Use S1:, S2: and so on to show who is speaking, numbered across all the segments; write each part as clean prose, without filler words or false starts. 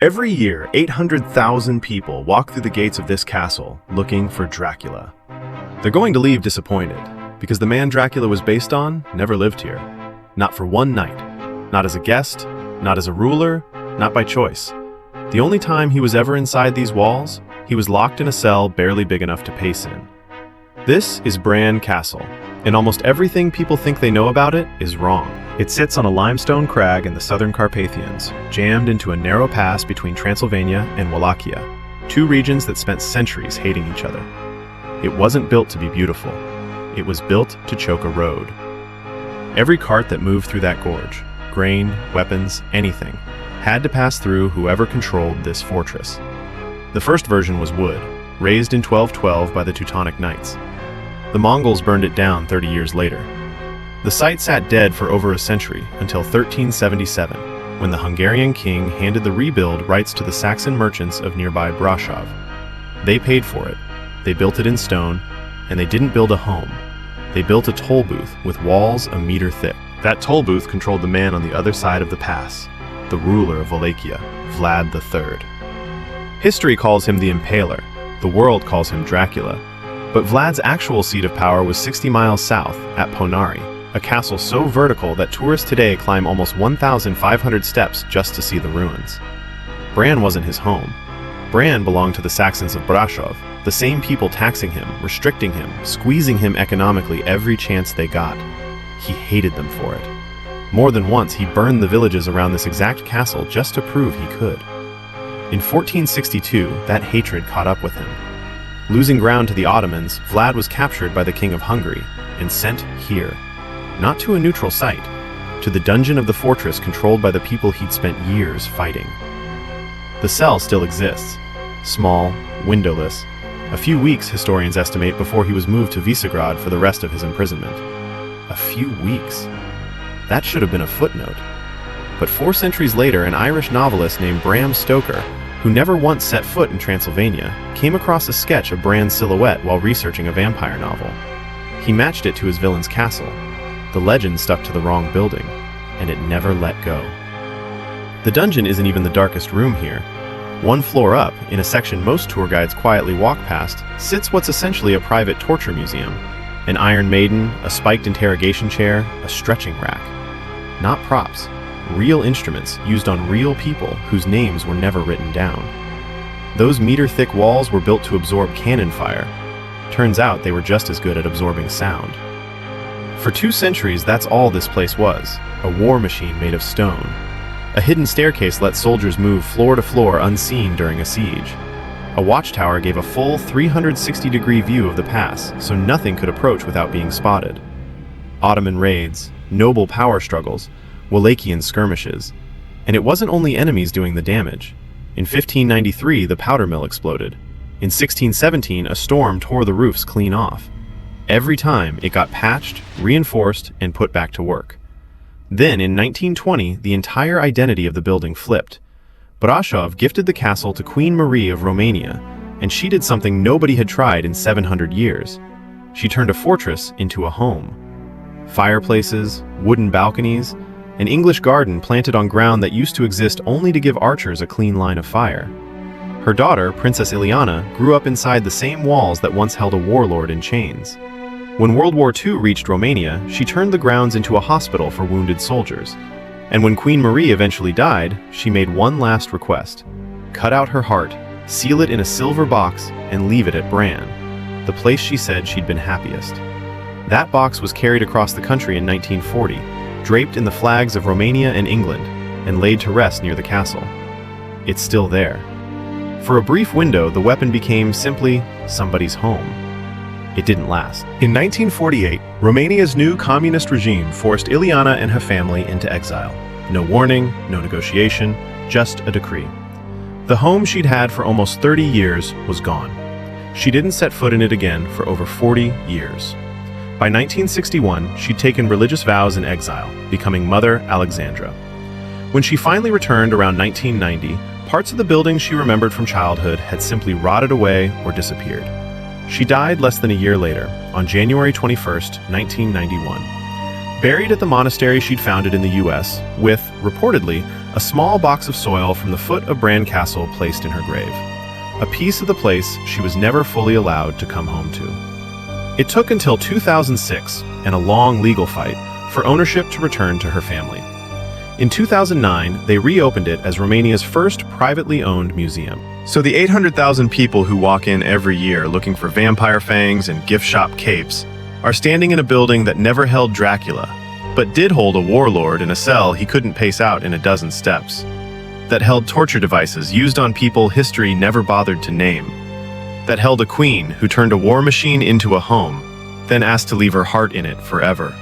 S1: Every year, 800,000 people walk through the gates of this castle looking for Dracula. They're going to leave disappointed, because the man Dracula was based on never lived here. Not for one night. Not as a guest, not as a ruler, not by choice. The only time he was ever inside these walls, he was locked in a cell barely big enough to pace in. This is Bran Castle, and almost everything people think they know about it is wrong. It sits on a limestone crag in the southern Carpathians, jammed into a narrow pass between Transylvania and Wallachia, two regions that spent centuries hating each other. It wasn't built to be beautiful. It was built to choke a road. Every cart that moved through that gorge, grain, weapons, anything, had to pass through whoever controlled this fortress. The first version was wood, raised in 1212 by the Teutonic Knights. The Mongols burned it down 30 years later. The site sat dead for over a century until 1377, when the Hungarian king handed the rebuild rights to the Saxon merchants of nearby Brașov. They paid for it, they built it in stone, and they didn't build a home. They built a toll booth with walls a meter thick. That toll booth controlled the man on the other side of the pass, the ruler of Wallachia, Vlad III. History calls him the Impaler, the world calls him Dracula, but Vlad's actual seat of power was 60 miles south, at Ponari, a castle so vertical that tourists today climb almost 1,500 steps just to see the ruins. Bran wasn't his home. Bran belonged to the Saxons of Brașov, the same people taxing him, restricting him, squeezing him economically every chance they got. He hated them for it. More than once, he burned the villages around this exact castle just to prove he could. In 1462, that hatred caught up with him. Losing ground to the Ottomans, Vlad was captured by the King of Hungary and sent here. Not to a neutral site, to the dungeon of the fortress controlled by the people he'd spent years fighting. The cell still exists. Small, windowless. A few weeks, historians estimate, before he was moved to Visegrad for the rest of his imprisonment. A few weeks. That should have been a footnote. But 4 centuries later, an Irish novelist named Bram Stoker, who never once set foot in Transylvania, came across a sketch of Bran's silhouette while researching a vampire novel. He matched it to his villain's castle. The legend stuck to the wrong building, and it never let go. The dungeon isn't even the darkest room here. One floor up, in a section most tour guides quietly walk past, sits what's essentially a private torture museum. An Iron Maiden, a spiked interrogation chair, a stretching rack. Not props, real instruments used on real people whose names were never written down. Those meter-thick walls were built to absorb cannon fire. Turns out they were just as good at absorbing sound. For 2 centuries, that's all this place was, a war machine made of stone. A hidden staircase let soldiers move floor to floor unseen during a siege. A watchtower gave a full 360-degree view of the pass, so nothing could approach without being spotted. Ottoman raids, noble power struggles, Wallachian skirmishes. And it wasn't only enemies doing the damage. In 1593, the powder mill exploded. In 1617, a storm tore the roofs clean off. Every time, it got patched, reinforced, and put back to work. Then, in 1920, the entire identity of the building flipped. Brașov gifted the castle to Queen Marie of Romania, and she did something nobody had tried in 700 years. She turned a fortress into a home. Fireplaces, wooden balconies, an English garden planted on ground that used to exist only to give archers a clean line of fire. Her daughter, Princess Ileana, grew up inside the same walls that once held a warlord in chains. When World War II reached Romania, she turned the grounds into a hospital for wounded soldiers. And when Queen Marie eventually died, she made one last request. Cut out her heart, seal it in a silver box, and leave it at Bran, the place she said she'd been happiest. That box was carried across the country in 1940, draped in the flags of Romania and England, and laid to rest near the castle. It's still there. For a brief window, the weapon became simply somebody's home. It didn't last. In 1948, Romania's new communist regime forced Ileana and her family into exile. No warning, no negotiation, just a decree. The home she'd had for almost 30 years was gone. She didn't set foot in it again for over 40 years. By 1961, she'd taken religious vows in exile, becoming Mother Alexandra. When she finally returned around 1990, parts of the building she remembered from childhood had simply rotted away or disappeared. She died less than a year later, on January 21st, 1991. Buried at the monastery she'd founded in the US, with, reportedly, a small box of soil from the foot of Bran Castle placed in her grave, a piece of the place she was never fully allowed to come home to. It took until 2006, and a long legal fight, for ownership to return to her family. In 2009, they reopened it as Romania's first privately owned museum. So the 800,000 people who walk in every year looking for vampire fangs and gift shop capes are standing in a building that never held Dracula, but did hold a warlord in a cell he couldn't pace out in a dozen steps, that held torture devices used on people history never bothered to name, that held a queen who turned a war machine into a home, then asked to leave her heart in it forever,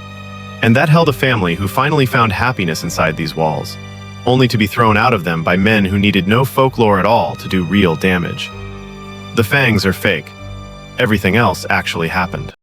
S1: and that held a family who finally found happiness inside these walls, only to be thrown out of them by men who needed no folklore at all to do real damage. The fangs are fake. Everything else actually happened.